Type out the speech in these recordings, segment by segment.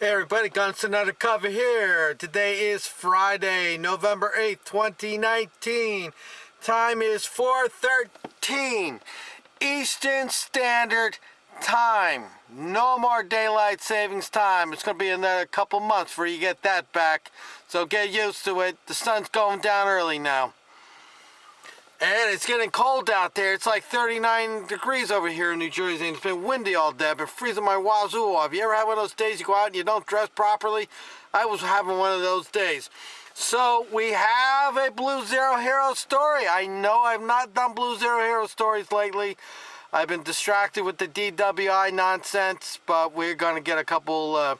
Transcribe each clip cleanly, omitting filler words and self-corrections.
Hey everybody, Gunston Undercover here. Today is Friday, November 8th, 2019. Time is 4:13 Eastern Standard Time. No more daylight savings time. It's going to be another couple months before you get that back. So get used to it. The sun's going down early now. And it's getting cold out there. It's like 39 degrees over here in New Jersey. And it's been windy all day. I've been freezing my wazoo off. You ever have one of those days you go out and you don't dress properly? I was having one of those days. So we have a Blue Zero Hero story. I know I've not done Blue Zero Hero stories lately. I've been distracted with the DWI nonsense. But we're going to get a couple...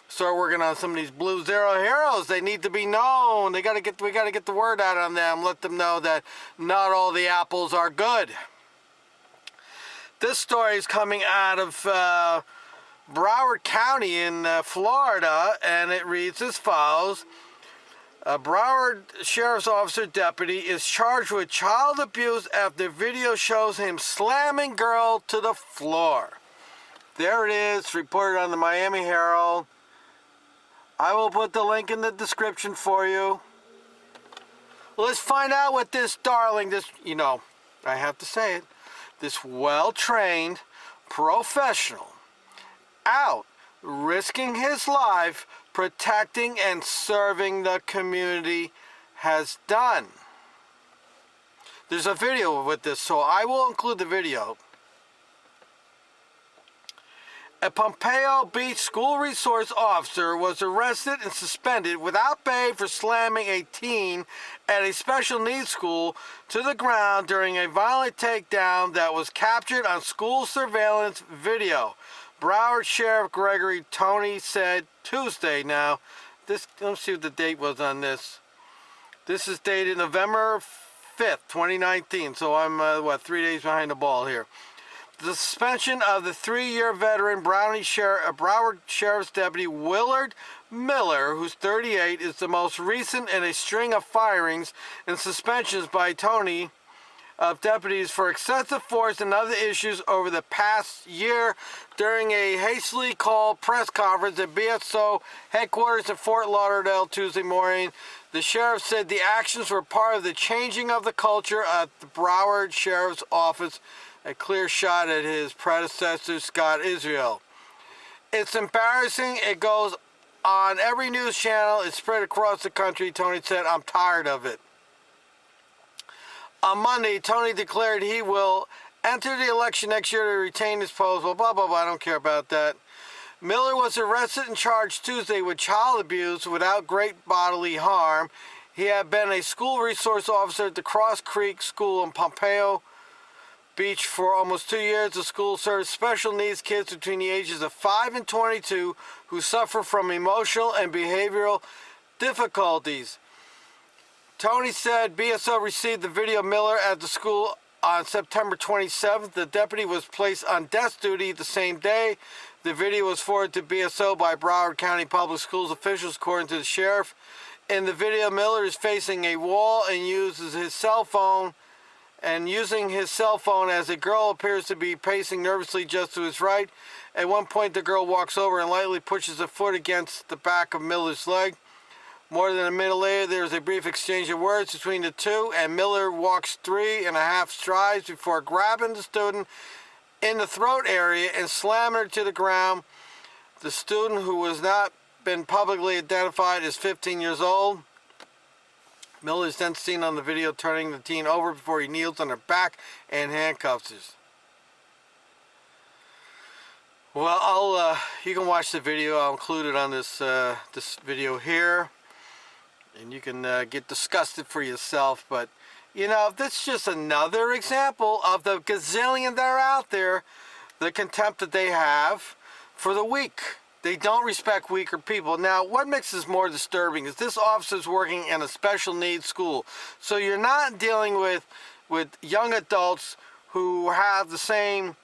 start working on some of these Blue Zero Heroes. They need to be known. We got to get the word out on them. Let them know that not all the apples are good. This story is coming out of Broward County in Florida, and it reads as follows. A Broward Sheriff's Officer deputy is charged with child abuse after video shows him slamming girl to the floor. There it is, reported on the Miami Herald. I will put the link in the description for you. Let's find out what this darling, I have to say it, this well-trained professional out risking his life, protecting and serving the community has done. There's a video with this, so I will include the video. A Pompano Beach school resource officer was arrested and suspended without pay for slamming a teen at a special needs school to the ground during a violent takedown that was captured on school surveillance video. Broward Sheriff Gregory Tony said Tuesday. Now, let's see what the date was on this. This is dated November 5th, 2019, so I'm, 3 days behind the ball here. The suspension of the 3-year veteran Broward Sheriff's Deputy Willard Miller, who's 38, is the most recent in a string of firings and suspensions by Tony of deputies for excessive force and other issues over the past year. During a hastily called press conference at BSO headquarters in Fort Lauderdale Tuesday morning, the sheriff said the actions were part of the changing of the culture at the Broward Sheriff's Office. A clear shot at his predecessor, Scott Israel. It's embarrassing. It goes on every news channel. It's spread across the country, Tony said. I'm tired of it. On Monday, Tony declared he will enter the election next year to retain his post. Well, blah, blah, blah. I don't care about that. Miller was arrested and charged Tuesday with child abuse without great bodily harm. He had been a school resource officer at the Cross Creek School in Pompano Beach for almost 2 years. The school serves special needs kids between the ages of 5 and 22 who suffer from emotional and behavioral difficulties. Tony said BSO received the video of Miller at the school on September 27th. The deputy was placed on desk duty the same day. The video was forwarded to BSO by Broward County Public Schools officials, according to the sheriff. In the video, Miller is facing a wall and uses his cell phone. Using his cell phone as a girl appears to be pacing nervously just to his right. At one point, the girl walks over and lightly pushes a foot against the back of Miller's leg. More than a minute later, there is a brief exchange of words between the two, and Miller walks 3.5 strides before grabbing the student in the throat area and slamming her to the ground. The student, who has not been publicly identified, is 15 years old. Miller is then seen on the video turning the teen over before he kneels on her back and handcuffs her. Well, you can watch the video. I'll include it on this video here, and you can get disgusted for yourself. But this is just another example of the gazillion that are out there, the contempt that they have for the weak. They don't respect weaker people. Now, what makes this more disturbing is this officer is working in a special needs school. So you're not dealing with young adults who have the same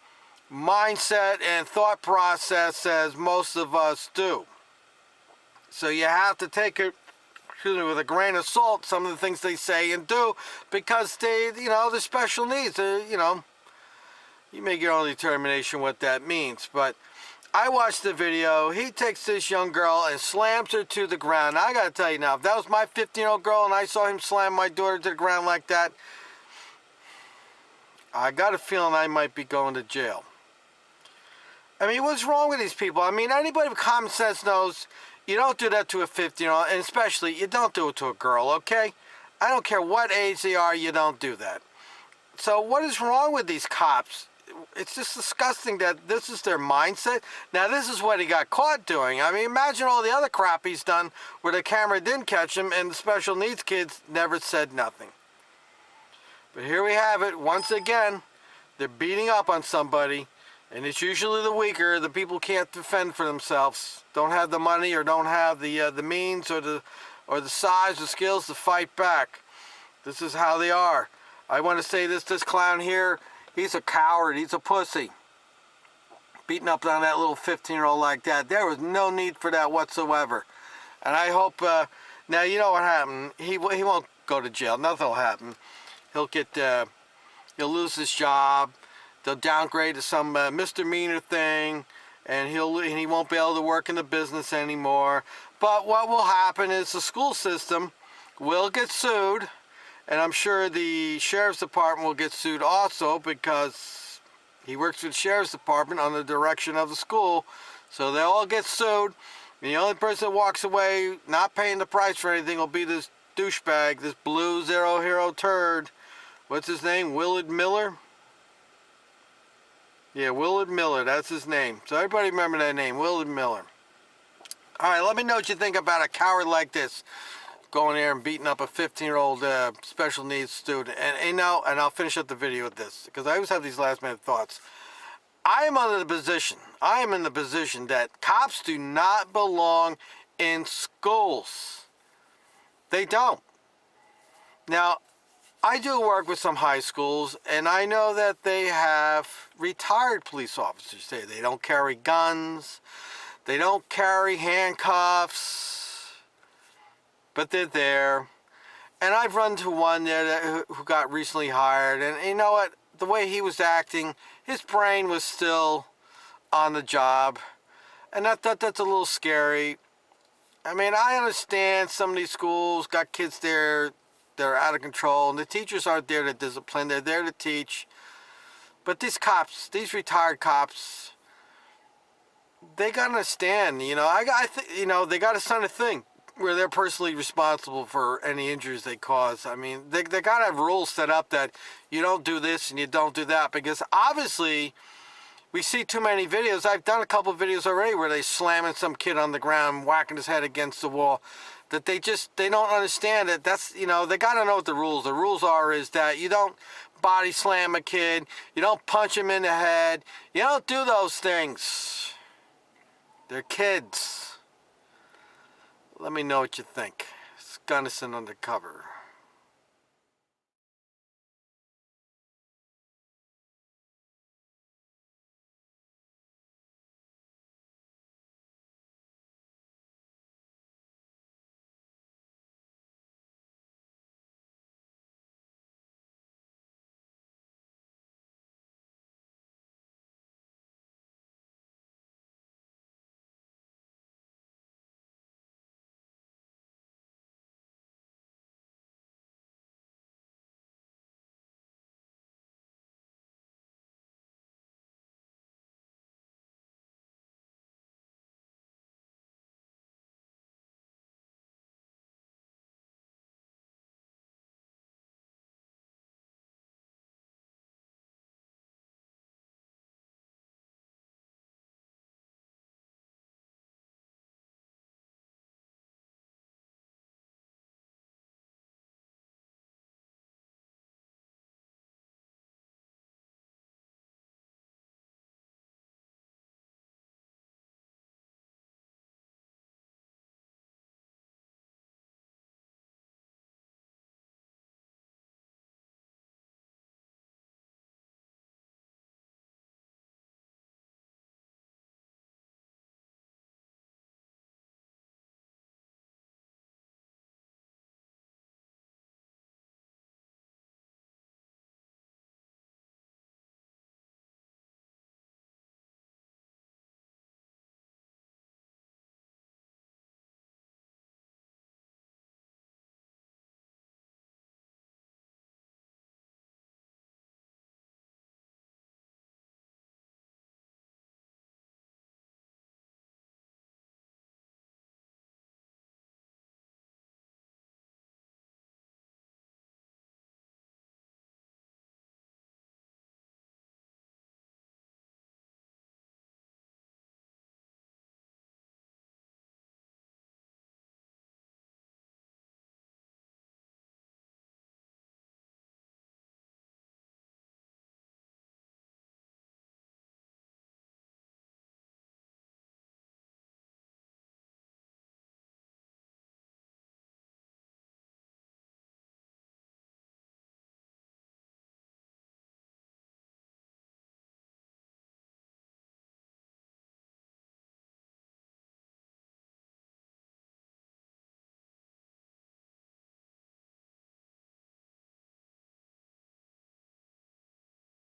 mindset and thought process as most of us do. So you have to take it with a grain of salt, some of the things they say and do, because they're special needs. You make your own determination what that means. But I watched the video. He takes this young girl and slams her to the ground. I gotta tell you now, if that was my 15-year-old girl and I saw him slam my daughter to the ground like that, I got a feeling I might be going to jail. I mean, what's wrong with these people? I mean, anybody with common sense knows you don't do that to a 15-year-old, and especially you don't do it to a girl, okay? I don't care what age they are, you don't do that. So what is wrong with these cops? It's just disgusting that this is their mindset. Now, this is what he got caught doing. I mean, imagine all the other crap he's done where the camera didn't catch him and the special needs kids never said nothing. But here we have it. Once again, they're beating up on somebody, and it's usually the weaker, the people who can't defend for themselves, don't have the money or don't have the means or the size or skills to fight back. This is how they are. I want to say this clown here, he's a coward, he's a pussy. Beating up on that little 15-year-old like that, there was no need for that whatsoever. And I hope, now you know what happened, he won't go to jail, nothing will happen. He'll lose his job, they'll downgrade to some misdemeanor thing, and he won't be able to work in the business anymore. But what will happen is the school system will get sued, and I'm sure the sheriff's department will get sued also because he works for the sheriff's department on the direction of the school. So they'll all get sued, and the only person that walks away not paying the price for anything will be this douchebag, this blue zero hero turd. What's his name? Willard Miller? Yeah, Willard Miller, that's his name. So everybody remember that name, Willard Miller. All right, let me know what you think about a coward like this going there and beating up a 15-year-old special needs student. And I'll finish up the video with this because I always have these last-minute thoughts. I am in the position that cops do not belong in schools. They don't. Now, I do work with some high schools, and I know that they have retired police officers there. They don't carry guns. They don't carry handcuffs. But they're there. And I've run to one there who got recently hired, and you know what? The way he was acting, his brain was still on the job. And I thought that's a little scary. I mean, I understand some of these schools got kids there, they're out of control, and the teachers aren't there to discipline, they're there to teach. But these cops, these retired cops, they got to understand, they got to sign a thing where they're personally responsible for any injuries they cause. I mean, they got to have rules set up that you don't do this and you don't do that, because obviously we see too many videos. I've done a couple of videos already where they slamming some kid on the ground, whacking his head against the wall. That they don't understand that that's, they got to know what the rules. The rules is that you don't body slam a kid. You don't punch him in the head. You don't do those things. They're kids. Let me know what you think. It's Gunnison Undercover.